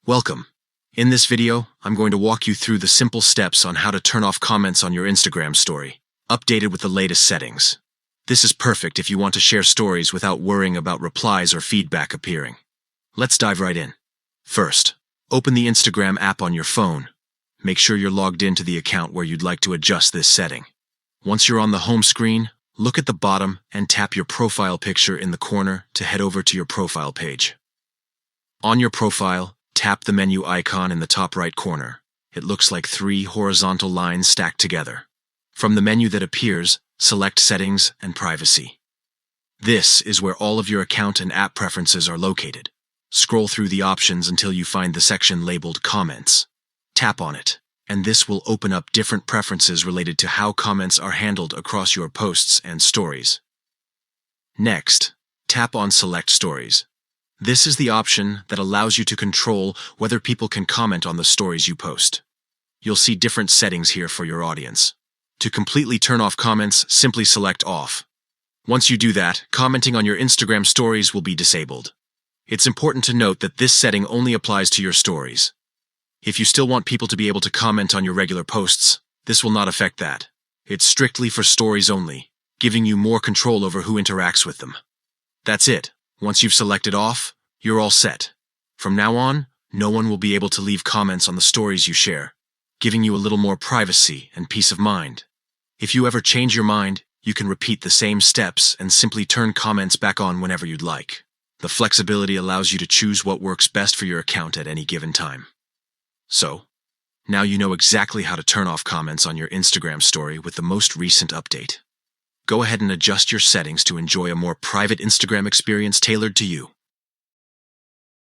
Welcome. In this video, I'm going to walk you through the simple steps on how to turn off comments on your Instagram story, updated with the latest settings. This is perfect if you want to share stories without worrying about replies or feedback appearing. Let's dive right in. First, open the Instagram app on your phone. Make sure you're logged into the account where you'd like to adjust this setting. Once you're on the home screen, look at the bottom and tap your profile picture in the corner to head over to your profile page. On your profile, tap the menu icon in the top right corner. It looks like 3 horizontal lines stacked together. From the menu that appears, select Settings and Privacy. This is where all of your account and app preferences are located. Scroll through the options until you find the section labeled Comments. Tap on it, and this will open up different preferences related to how comments are handled across your posts and stories. Next, tap on Select Stories. This is the option that allows you to control whether people can comment on the stories you post. You'll see different settings here for your audience. To completely turn off comments, simply select Off. Once you do that, commenting on your Instagram stories will be disabled. It's important to note that this setting only applies to your stories. If you still want people to be able to comment on your regular posts, this will not affect that. It's strictly for stories only, giving you more control over who interacts with them. That's it. Once you've selected Off, you're all set. From now on, no one will be able to leave comments on the stories you share, giving you a little more privacy and peace of mind. If you ever change your mind, you can repeat the same steps and simply turn comments back on whenever you'd like. The flexibility allows you to choose what works best for your account at any given time. So, now you know exactly how to turn off comments on your Instagram story with the most recent update. Go ahead and adjust your settings to enjoy a more private Instagram experience tailored to you.